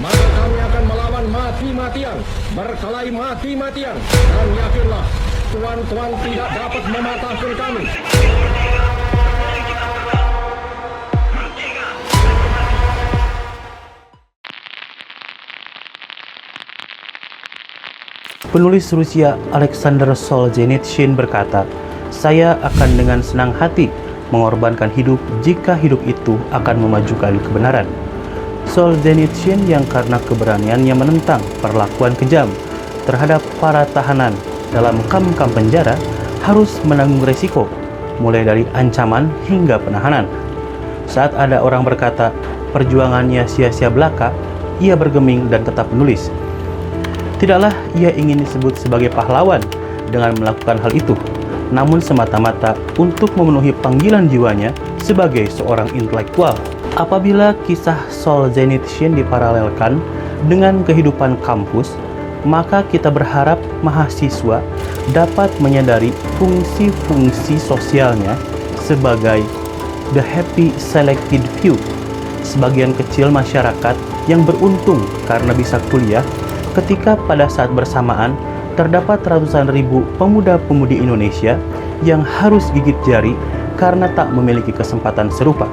maka kami akan melawan mati-matian, berkelahi mati-matian, dan yakinlah, tuan-tuan tidak dapat mematahkan kami. Penulis Rusia Alexander Solzhenitsyn berkata, "Saya akan dengan senang hati mengorbankan hidup jika hidup itu akan memajukan kebenaran." Solzhenitsyn yang karena keberaniannya menentang perlakuan kejam terhadap para tahanan dalam kam-kam penjara harus menanggung resiko, mulai dari ancaman hingga penahanan. Saat ada orang berkata perjuangannya sia-sia belaka, ia bergeming dan tetap menulis. Tidaklah ia ingin disebut sebagai pahlawan dengan melakukan hal itu, namun semata-mata untuk memenuhi panggilan jiwanya sebagai seorang intelektual. Apabila kisah Solzhenitsyn diparalelkan dengan kehidupan kampus, maka kita berharap mahasiswa dapat menyadari fungsi-fungsi sosialnya sebagai the happy selected few, sebagian kecil masyarakat yang beruntung karena bisa kuliah, ketika pada saat bersamaan terdapat ratusan ribu pemuda-pemudi Indonesia yang harus gigit jari karena tak memiliki kesempatan serupa.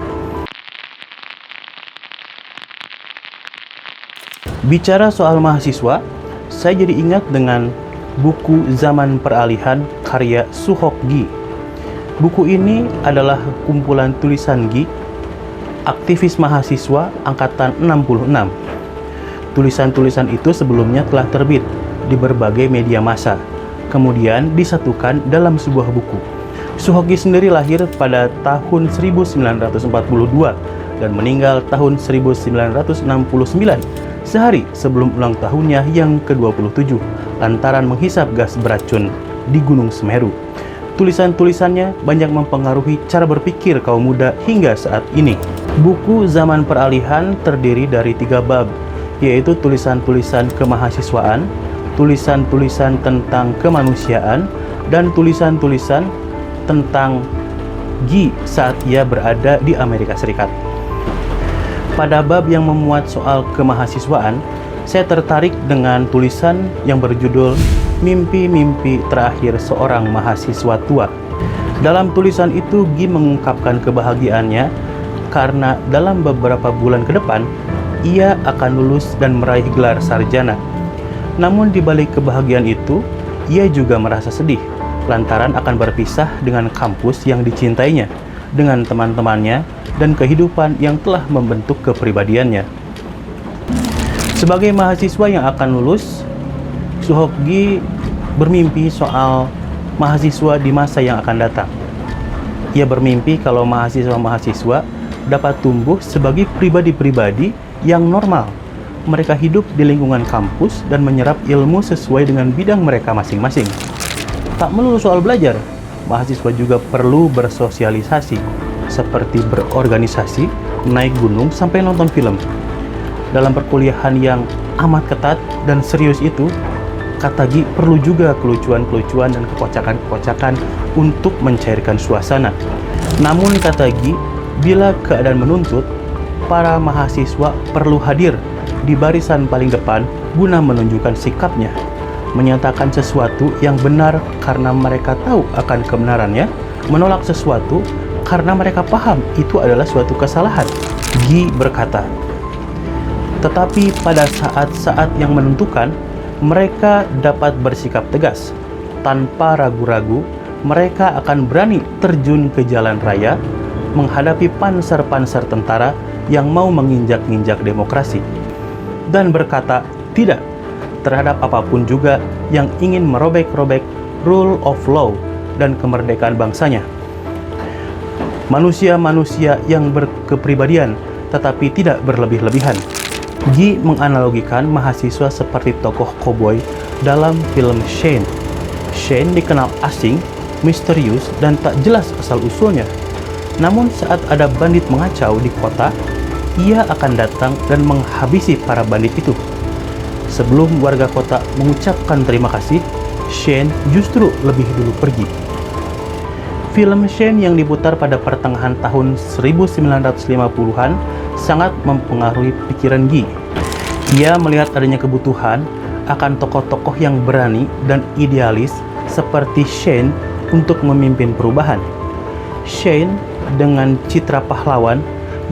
Bicara soal mahasiswa, saya jadi ingat dengan buku Zaman Peralihan karya Suhok Gi. Buku ini adalah kumpulan tulisan Gi, aktivis mahasiswa angkatan 66. Tulisan-tulisan itu sebelumnya telah terbit di berbagai media massa, kemudian disatukan dalam sebuah buku. Suhok Gi sendiri lahir pada tahun 1942 dan meninggal tahun 1969, sehari sebelum ulang tahunnya yang ke-27, lantaran menghisap gas beracun di Gunung Semeru. Tulisan-tulisannya banyak mempengaruhi cara berpikir kaum muda hingga saat ini. Buku Zaman Peralihan terdiri dari 3 bab, yaitu tulisan-tulisan kemahasiswaan, tulisan-tulisan tentang kemanusiaan, dan tulisan-tulisan tentang Gi saat ia berada di Amerika Serikat. Pada bab yang memuat soal kemahasiswaan, saya tertarik dengan tulisan yang berjudul Mimpi-mimpi terakhir seorang mahasiswa tua. Dalam tulisan itu, Gi mengungkapkan kebahagiaannya karena dalam beberapa bulan ke depan ia akan lulus dan meraih gelar sarjana. Namun di balik kebahagiaan itu, ia juga merasa sedih lantaran akan berpisah dengan kampus yang dicintainya, dengan teman-temannya, dan kehidupan yang telah membentuk kepribadiannya. Sebagai mahasiswa yang akan lulus, Suhok Gi bermimpi soal mahasiswa di masa yang akan datang. Ia bermimpi kalau mahasiswa-mahasiswa dapat tumbuh sebagai pribadi-pribadi yang normal. Mereka hidup di lingkungan kampus dan menyerap ilmu sesuai dengan bidang mereka masing-masing. Tak melulu soal belajar, mahasiswa juga perlu bersosialisasi, seperti berorganisasi, naik gunung, sampai nonton film. Dalam perkuliahan yang amat ketat dan serius itu, kata Gi perlu juga kelucuan-kelucuan dan kekocakan-kekocakan untuk mencairkan suasana. Namun kata Gi, bila keadaan menuntut, para mahasiswa perlu hadir di barisan paling depan guna menunjukkan sikapnya, menyatakan sesuatu yang benar karena mereka tahu akan kebenarannya, menolak sesuatu karena mereka paham itu adalah suatu kesalahan. Gi berkata, tetapi pada saat-saat yang menentukan, mereka dapat bersikap tegas. Tanpa ragu-ragu, mereka akan berani terjun ke jalan raya, menghadapi panser-panser tentara yang mau menginjak-injak demokrasi, dan berkata tidak terhadap apapun juga yang ingin merobek-robek rule of law dan kemerdekaan bangsanya. Manusia-manusia yang berkepribadian tetapi tidak berlebih-lebihan. Gi menganalogikan mahasiswa seperti tokoh koboi dalam film Shane. Shane dikenal asing, misterius, dan tak jelas asal-usulnya. Namun saat ada bandit mengacau di kota, ia akan datang dan menghabisi para bandit itu. Sebelum warga kota mengucapkan terima kasih, Shane justru lebih dulu pergi. Film Shane yang diputar pada pertengahan tahun 1950-an sangat mempengaruhi pikiran Gi. Ia melihat adanya kebutuhan akan tokoh-tokoh yang berani dan idealis seperti Shane untuk memimpin perubahan. Shane dengan citra pahlawan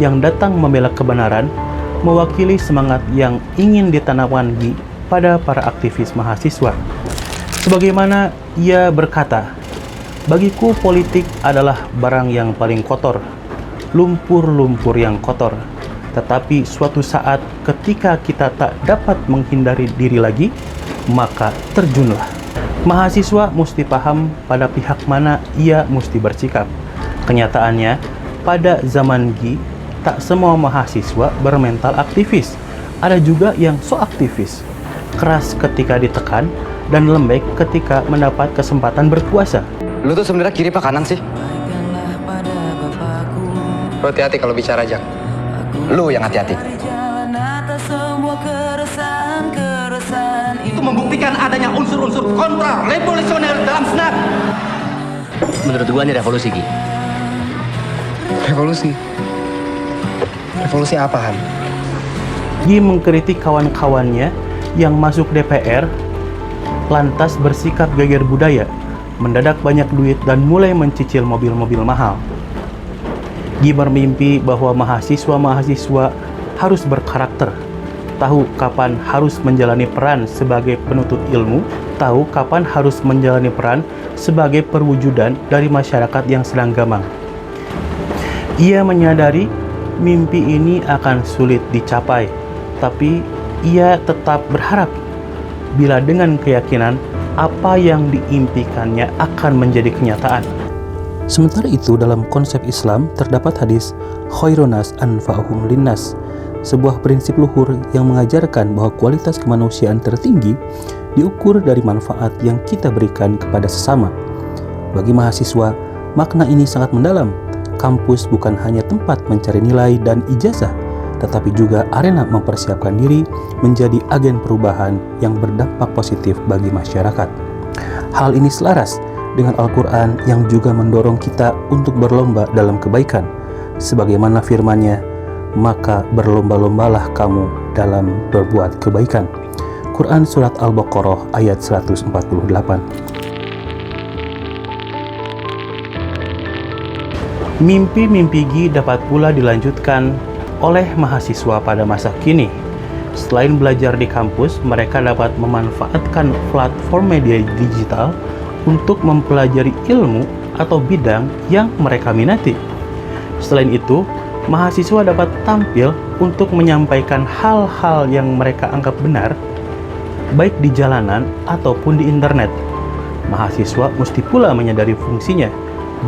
yang datang membela kebenaran mewakili semangat yang ingin ditanamkan Guy pada para aktivis mahasiswa. Sebagaimana ia berkata, "Bagiku politik adalah barang yang paling kotor, lumpur-lumpur yang kotor. Tetapi suatu saat ketika kita tak dapat menghindari diri lagi, maka terjunlah." Mahasiswa mesti paham pada pihak mana ia mesti bersikap. Kenyataannya, pada zaman Guy, tak semua mahasiswa bermental aktivis. Ada juga yang so aktivis, keras ketika ditekan, dan lembek ketika mendapat kesempatan berkuasa. Lu tuh sebenarnya kiri apa kanan sih? Lu hati-hati kalau bicara, Jak. Lu yang hati-hati. Itu membuktikan adanya unsur-unsur kontra revolusioner dalam senat. Menurut gua ini revolusi, Ki. Revolusi? Revolusi apa, Han? Guy mengkritik kawan-kawannya yang masuk DPR, lantas bersikap geger budaya, mendadak banyak duit dan mulai mencicil mobil-mobil mahal. Guy bermimpi bahwa mahasiswa-mahasiswa harus berkarakter, tahu kapan harus menjalani peran sebagai penuntut ilmu, tahu kapan harus menjalani peran sebagai perwujudan dari masyarakat yang sedang gamang. Ia menyadari mimpi ini akan sulit dicapai, tapi ia tetap berharap bila dengan keyakinan apa yang diimpikannya akan menjadi kenyataan. Sementara itu, dalam konsep Islam terdapat hadis khairunas anfa'uhum linnas, sebuah prinsip luhur yang mengajarkan bahwa kualitas kemanusiaan tertinggi diukur dari manfaat yang kita berikan kepada sesama. Bagi mahasiswa, makna ini sangat mendalam. Kampus bukan hanya tempat mencari nilai dan ijazah, tetapi juga arena mempersiapkan diri menjadi agen perubahan yang berdampak positif bagi masyarakat. Hal ini selaras dengan Al-Quran yang juga mendorong kita untuk berlomba dalam kebaikan. Sebagaimana firman-Nya, "Maka berlomba-lombalah kamu dalam berbuat kebaikan." Quran Surat Al-Baqarah ayat 148. Mimpi-mimpi Guy dapat pula dilanjutkan oleh mahasiswa pada masa kini. Selain belajar di kampus, mereka dapat memanfaatkan platform media digital untuk mempelajari ilmu atau bidang yang mereka minati. Selain itu, mahasiswa dapat tampil untuk menyampaikan hal-hal yang mereka anggap benar, baik di jalanan ataupun di internet. Mahasiswa mesti pula menyadari fungsinya,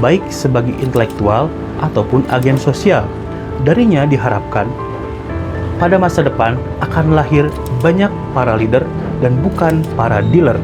baik sebagai intelektual ataupun agen sosial. Darinya diharapkan pada masa depan akan lahir banyak para leader dan bukan para dealer.